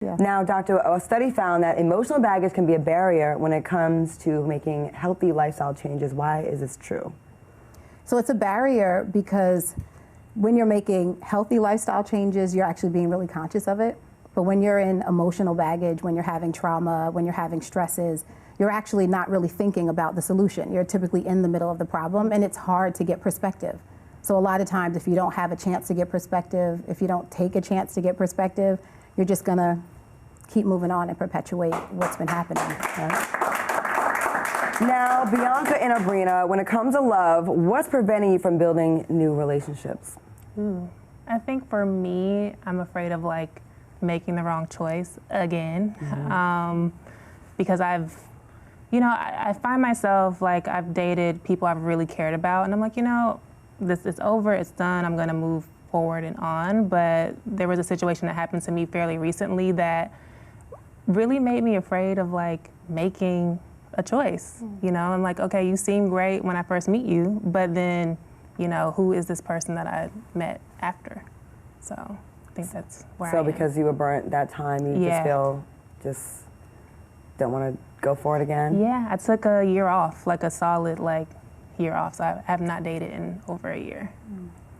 Yeah. Now, Doctor, a study found that emotional baggage can be a barrier when it comes to making healthy lifestyle changes. Why is this true? So it's a barrier because when you're making healthy lifestyle changes, you're actually being really conscious of it. But when you're in emotional baggage, when you're having trauma, when you're having stresses, you're actually not really thinking about the solution. You're typically in the middle of the problem, and it's hard to get perspective. So a lot of times, if you don't have a chance to get perspective, if you don't take a chance to get perspective, you're just gonna keep moving on and perpetuate what's been happening. Right? Now, Bianca and Abrina, when it comes to love, what's preventing you from building new relationships? I think for me, I'm afraid of like making the wrong choice again, because I find myself like I've dated people I've really cared about, and I'm like, this is over, it's done, I'm gonna move forward and on. But there was a situation that happened to me fairly recently that really made me afraid of like making a choice. I'm like, okay, you seem great when I first meet you, but then, who is this person that I met after? So I think that's where I am. Because you were burnt that time, you just don't want to go for it again? Yeah, I took a year off, like a solid year off. So I have not dated in over a year.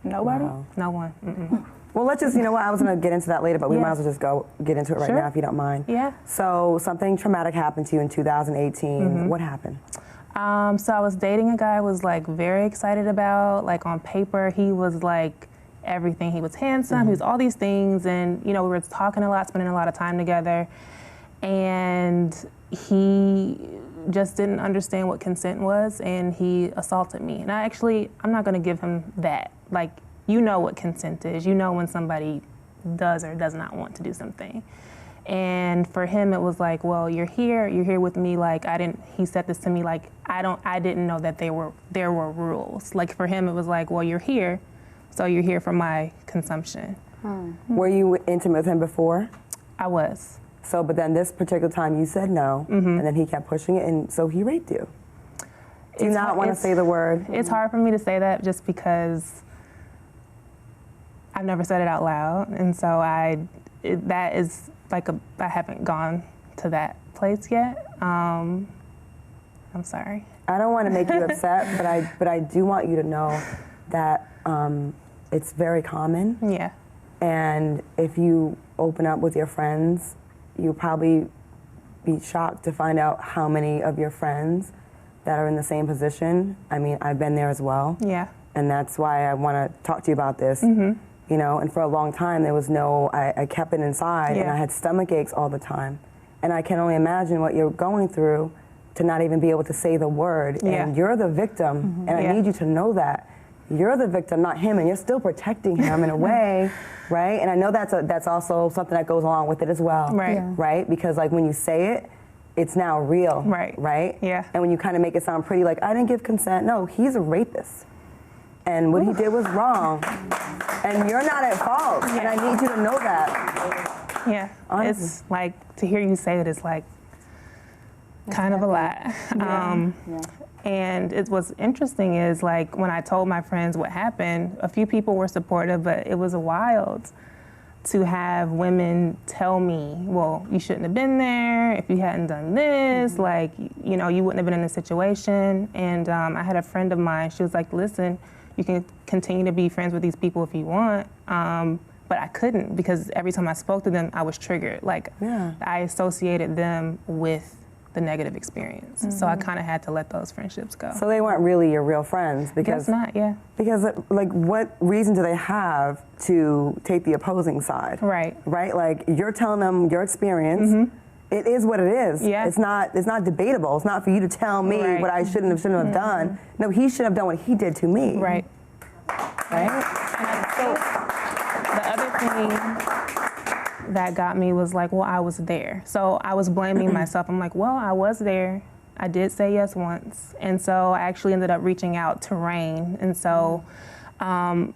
Nobody? Wow. No one. Mm-mm. Well, let's just, I was going to get into that later, but we might as well just get into it right now if you don't mind. Yeah. So something traumatic happened to you in 2018. What happened? So I was dating a guy I was like very excited about. Like on paper, he was like everything. He was handsome, he was all these things. And, we were talking a lot, spending a lot of time together. And he just didn't understand what consent was, and he assaulted me. And I'm not going to give him that. Like, what consent is. When somebody does or does not want to do something. And for him, it was like, well, you're here with me. Like, he said this to me, like, I didn't know that there were rules. Like, for him, it was like, well, you're here, so you're here for my consumption. Were you intimate with him before? I was. So, but then this particular time you said no, and then he kept pushing it, and so he raped you. Do you not want to say the word? It's hard for me to say that just because I've never said it out loud, and so that is like I haven't gone to that place yet. I'm sorry. I don't want to make you upset, but I do want you to know that it's very common. Yeah. And if you open up with your friends, you'll probably be shocked to find out how many of your friends that are in the same position. I mean, I've been there as well. Yeah. And that's why I want to talk to you about this. And for a long time, there was I kept it inside, and I had stomach aches all the time. And I can only imagine what you're going through to not even be able to say the word. And you're the victim, and I need you to know that. You're the victim, not him, and you're still protecting him in a way, right? And I know that's also something that goes along with it as well, right? Because like when you say it, it's now real, right? Yeah. And when you kind of make it sound pretty, like I didn't give consent. No, he's a rapist, and what he did was wrong, and you're not at fault. And I need you to know that. Yeah. Honestly. It's like to hear you say it is like kind of a lot. And what's interesting is like when I told my friends what happened, a few people were supportive, but it was wild to have women tell me, well, you shouldn't have been there if you hadn't done this, like, you wouldn't have been in this situation. And I had a friend of mine, she was like, listen, you can continue to be friends with these people if you want, but I couldn't because every time I spoke to them, I was triggered. Like, I associated them with the negative experience. So I kind of had to let those friendships go. So they weren't really your real friends because... Guess not, yeah. Because like what reason do they have to take the opposing side? Right. Right? Like you're telling them your experience. It is what it is. Yeah. It's not debatable. It's not for you to tell me what I shouldn't have done. No, he should have done what he did to me. Right. Right? So the other thing that got me was like, well, I was there. So I was blaming myself. I'm like, well, I was there. I did say yes once. And so I actually ended up reaching out to Rain. And so,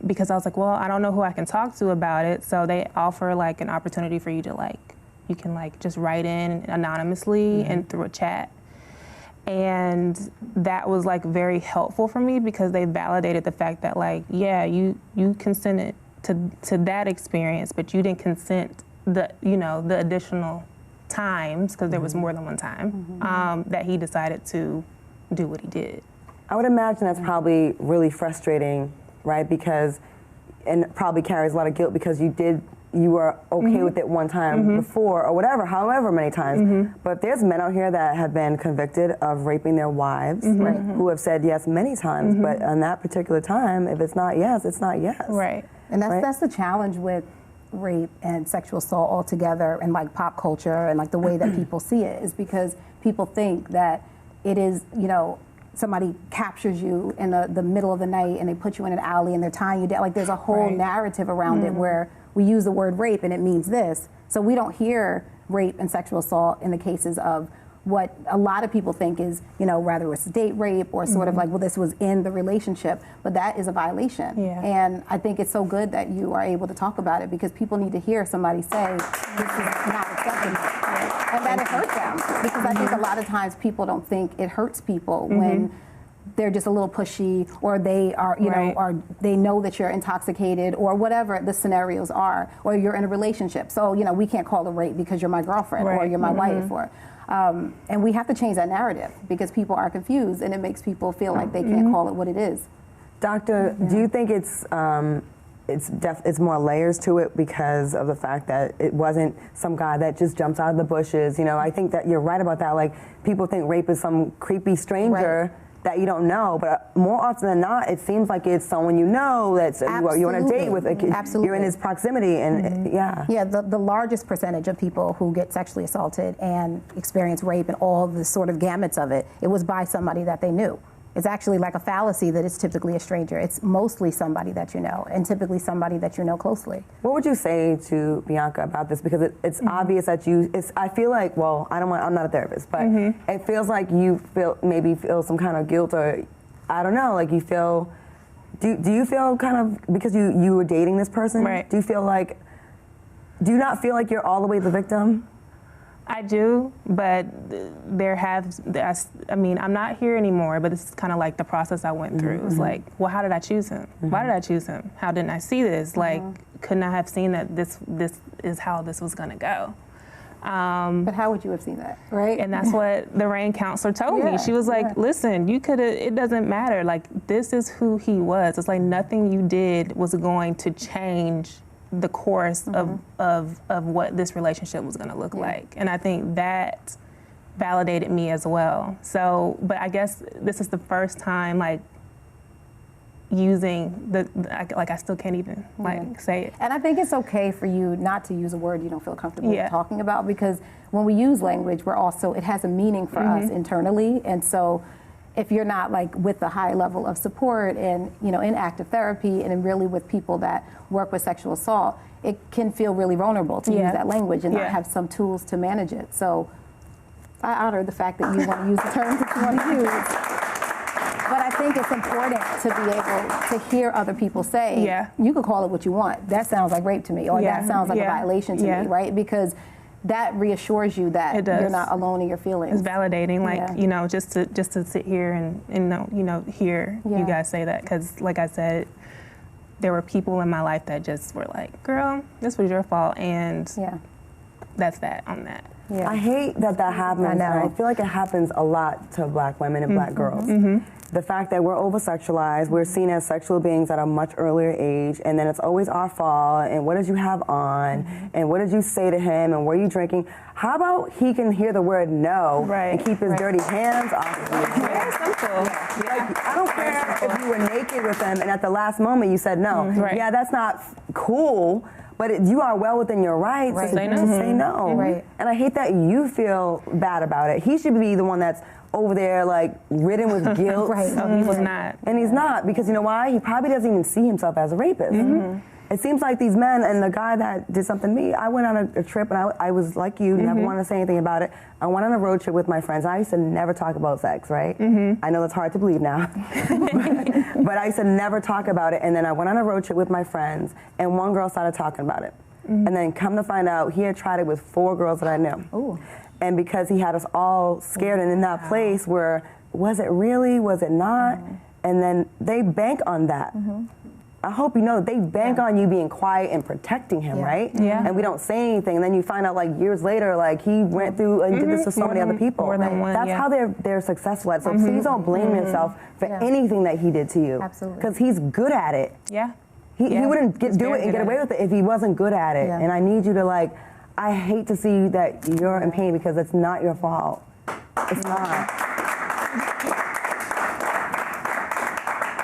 because I was like, well, I don't know who I can talk to about it. So they offer like an opportunity for you to you can just write in anonymously and through a chat. And that was like very helpful for me because they validated the fact that you consented to that experience, but you didn't consent the additional times, because there was more than one time, that he decided to do what he did. I would imagine that's probably really frustrating, right? Because, and probably carries a lot of guilt because you were okay with it one time before or whatever, however many times. But there's men out here that have been convicted of raping their wives who have said yes many times, but on that particular time, if it's not yes, it's not yes. Right. And that's the challenge with rape and sexual assault altogether, and like pop culture and like the way that people see it, is because people think that it is, somebody captures you in the middle of the night and they put you in an alley and they're tying you down. Like there's a whole narrative around it where we use the word rape and it means this. So we don't hear rape and sexual assault in the cases of what a lot of people think is, rather it's date rape or sort of like, well, this was in the relationship, but that is a violation. Yeah. And I think it's so good that you are able to talk about it, because people need to hear somebody say, this is not acceptable. And that it hurts them. Because I think a lot of times people don't think it hurts people when they're just a little pushy, or they are, or they know that you're intoxicated, or whatever the scenarios are, or you're in a relationship. So, we can't call it rape because you're my girlfriend or you're my wife, or and we have to change that narrative, because people are confused and it makes people feel like they can't call it what it is. Doctor, do you think it's more layers to it because of the fact that it wasn't some guy that just jumps out of the bushes? I think that you're right about that. Like, people think rape is some creepy stranger that you don't know, but more often than not, it seems like it's someone that's you're on a date with. Absolutely. You're in his proximity, and the largest percentage of people who get sexually assaulted and experience rape and all the sort of gamuts of it, it was by somebody that they knew. It's actually like a fallacy that it's typically a stranger. It's mostly somebody that you know, and typically somebody that you know closely. What would you say to Bianca about this? Because it's obvious that I feel like, I'm not a therapist, but it feels like you feel some kind of guilt, or I don't know, like you feel, do you feel kind of, because you were dating this person, do you not feel like you're all the way the victim? I do, but I'm not here anymore, but this is kind of like the process I went through. It's like, well, how did I choose him? Why did I choose him? How didn't I see this? Like, couldn't I have seen that this is how this was gonna go? But how would you have seen that, right? And that's what the Rain counselor told me. She was like, listen, it doesn't matter. Like, this is who he was. It's like nothing you did was going to change the course of what this relationship was going to look like. And I think that validated me as well. So, but I guess this is the first time, like, using I still can't even say it. And I think it's okay for you not to use a word you don't feel comfortable talking about, because when we use language, it has a meaning for us internally. And so if you're not like with a high level of support and, in active therapy and really with people that work with sexual assault, it can feel really vulnerable to use that language and not have some tools to manage it. So I honor the fact that you want to use the terms that you want to use. But I think it's important to be able to hear other people say, you can call it what you want. That sounds like rape to me, or that sounds like a violation to me, right? Because that reassures you that you're not alone in your feelings. It's validating, just to sit here and hear you guys say that, because like I said, there were people in my life that just were like, girl, this was your fault, and that's that on that. Yeah. I hate that happens. I know. And I feel like it happens a lot to Black women and Black girls. The fact that we're over-sexualized, we're seen as sexual beings at a much earlier age, and then it's always our fault, and what did you have on, and what did you say to him, and were you drinking? How about he can hear the word no and keep his dirty hands off of you? Very simple. Like, I don't care if you were naked with him and at the last moment you said no. Yeah, that's not cool. But you are well within your rights to say no. Right. And I hate that you feel bad about it. He should be the one that's over there, like, ridden with guilt. Oh, he was not. And he's not, because you know why? He probably doesn't even see himself as a rapist. It seems like these men, and the guy that did something to me, I went on a trip, and I was like you, never wanted to say anything about it. I went on a road trip with my friends. I used to never talk about sex, right? I know that's hard to believe now. but I used to never talk about it. And then I went on a road trip with my friends, and one girl started talking about it. And then come to find out, he had tried it with 4 girls that I knew. Ooh. And because he had us all scared and in that place where, was it really, was it not? And then they bank on that. I hope you know they bank on you being quiet and protecting him, right? Yeah. And we don't say anything, and then you find out like years later, like he went through and did this with so many other people. More than one, That's how they're successful at it. So please don't blame yourself for anything that he did to you. Absolutely. Because he's good at it. Yeah. He wouldn't do it and get away with it if he wasn't good at it. Yeah. And I need you to I hate to see that you're in pain because it's not your fault. It's not.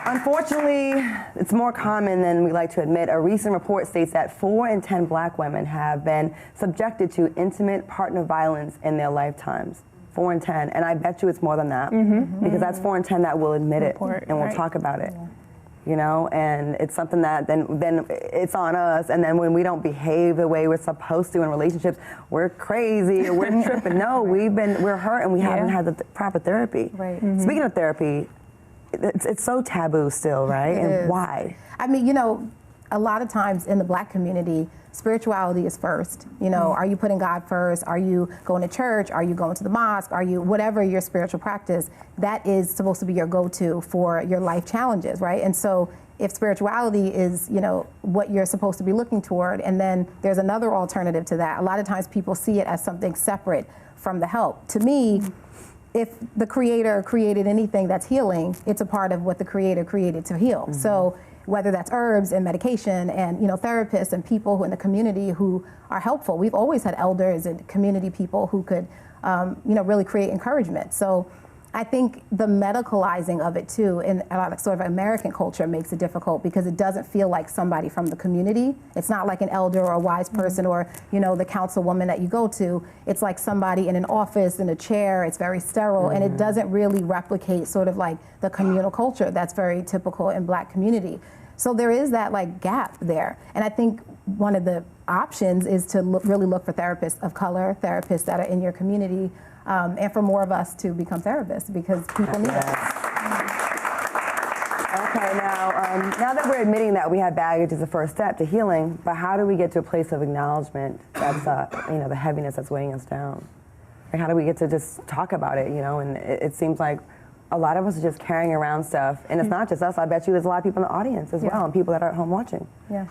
Unfortunately, it's more common than we like to admit. A recent report states that 4 in 10 black women have been subjected to intimate partner violence in their lifetimes. 4 in 10, and I bet you it's more than that, because that's 4 in 10 that will admit it and will talk about it. You know, and it's something that then it's on us, and then when we don't behave the way we're supposed to in relationships, we're crazy or we're tripping. No, we're hurt and we haven't had the proper therapy. Right. Speaking of therapy, it's so taboo still, right? It is. Why? I mean, you know, a lot of times in the black community, spirituality is first. You know, are you putting God first? Are you going to church? Are you going to the mosque? Are you, whatever your spiritual practice, that is supposed to be your go-to for your life challenges, right? And so if spirituality is, you know, what you're supposed to be looking toward, and then there's another alternative to that, a lot of times people see it as something separate from the help. To me, if the creator created anything that's healing, it's a part of what the creator created to heal. So whether that's herbs and medication and, you know, therapists and people who in the community who are helpful. We've always had elders and community people who could, you know, really create encouragement. So I think the medicalizing of it too in a lot of sort of American culture makes it difficult because it doesn't feel like somebody from the community. It's not like an elder or a wise person or, you know, the councilwoman that you go to. It's like somebody in an office in a chair. It's very sterile and it doesn't really replicate sort of like the communal culture that's very typical in black community. So there is that like gap there. And I think one of the options is to really look for therapists of color, therapists that are in your community, and for more of us to become therapists because people need us. Okay, now that we're admitting that we have baggage is the first step to healing, but how do we get to a place of acknowledgement that's, you know, the heaviness that's weighing us down? Like, how do we get to just talk about it, you know? And it seems like a lot of us are just carrying around stuff, and it's not just us. I bet you there's a lot of people in the audience as well, and people that are at home watching. Yeah.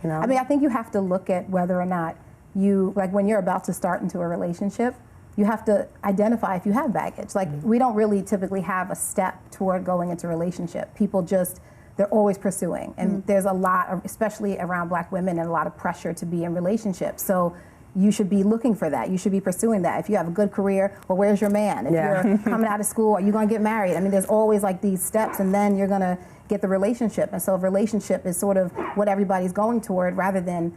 You know? I mean, I think you have to look at whether or not you, like when you're about to start into a relationship, you have to identify if you have baggage. Like, we don't really typically have a step toward going into a relationship. People just, they're always pursuing. And there's a lot, of, especially around black women, and a lot of pressure to be in relationships. So you should be looking for that. You should be pursuing that. If you have a good career, well, where's your man? If you're coming out of school, are you gonna get married? I mean, there's always like these steps, and then you're gonna get the relationship. And so a relationship is sort of what everybody's going toward, rather than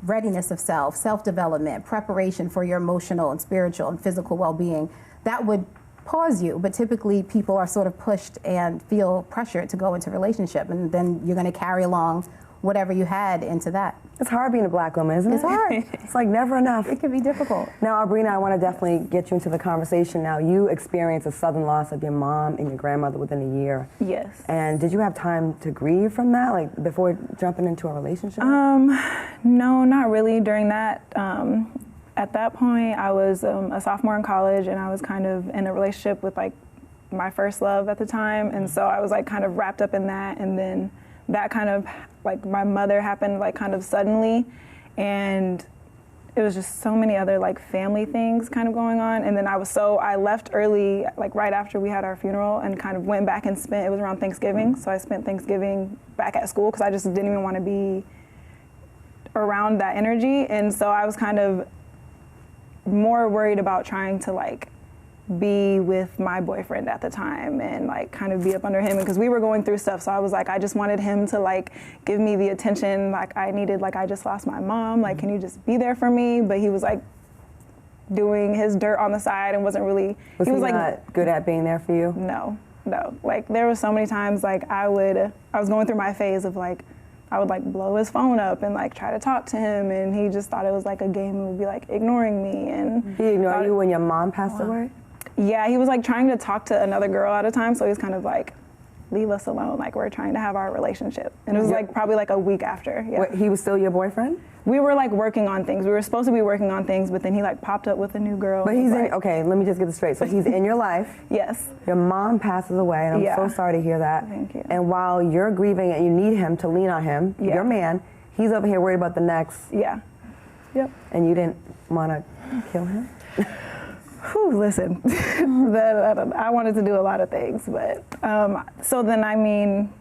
readiness of self, self-development, preparation for your emotional and spiritual and physical well-being. That would pause you, but typically people are sort of pushed and feel pressured to go into a relationship, and then you're going to carry along whatever you had into that. It's hard being a black woman, isn't it? It's hard. It's like never enough. It can be difficult. Now, Abrina, I want to definitely get you into the conversation now. You experienced a sudden loss of your mom and your grandmother within a year. Yes. And did you have time to grieve from that, like before jumping into a relationship? No, not really. During that, at that point, I was a sophomore in college, and I was kind of in a relationship with like my first love at the time, and so I was like kind of wrapped up in that, and then that kind of like my mother happened like kind of suddenly, and it was just so many other like family things kind of going on, and then I left early, like right after we had our funeral, and kind of went back and it was around Thanksgiving, so I spent Thanksgiving back at school because I just didn't even want to be around that energy, and so I was kind of more worried about trying to like be with my boyfriend at the time and like kind of be up under him, because we were going through stuff, so I was like, I just wanted him to like give me the attention like I needed. Like, I just lost my mom, like, can you just be there for me? But he was like doing his dirt on the side and wasn't really, was he was like not good at being there for you? No, like there was so many times like I was going through my phase of like I would like blow his phone up and like try to talk to him, and he just thought it was like a game and would be like ignoring me. And he ignored you when your mom passed away? Yeah, he was like trying to talk to another girl at a time, so he's kind of like, leave us alone, like we're trying to have our relationship. And it was like probably like a week after. Yeah. Wait, he was still your boyfriend? we were like working on things. We were supposed to be working on things, but then he like popped up with a new girl. But he's in, okay, let me just get this straight. So he's in your life. Yes. Your mom passes away, and I'm so sorry to hear that. Thank you. And while you're grieving and you need him to lean on him, your man, he's over here worried about the next. Yeah. Yep. And you didn't want to kill him? Whew, listen, I wanted to do a lot of things, but so then I mean,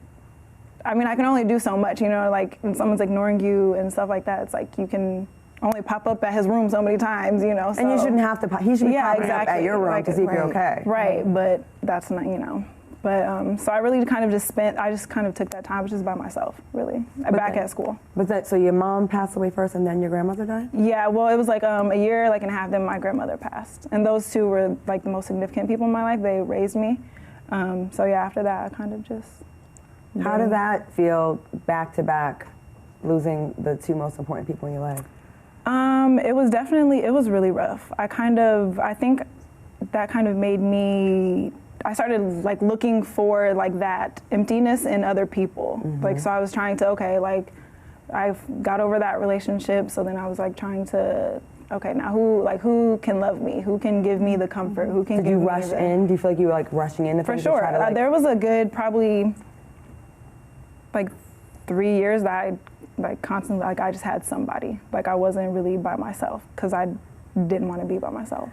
I can only do so much, you know, like when someone's ignoring you and stuff like that. It's like you can only pop up at his room so many times, you know. So. And you shouldn't have to. He should be popping up at your room like, to see if you're okay. Right, but that's not, you know. But so I really kind of just kind of took that time just by myself, really, back at school. So your mom passed away first, and then your grandmother died? Yeah, well, it was like a year, like and a half, then my grandmother passed, and those two were like the most significant people in my life. They raised me. So yeah, after that, I kind of just. How did that feel back to back, losing the two most important people in your life? It was really rough. I think that kind of made me. I started like looking for like that emptiness in other people. Like, so I was trying to, like I got over that relationship. So then I was like trying to, now who can love me? Who can give me the comfort? Who can give me Did you rush in? Do you feel like you were like rushing in? For sure. There was a good probably like 3 years that I like constantly, like I just had somebody. Like I wasn't really by myself because I didn't want to be by myself.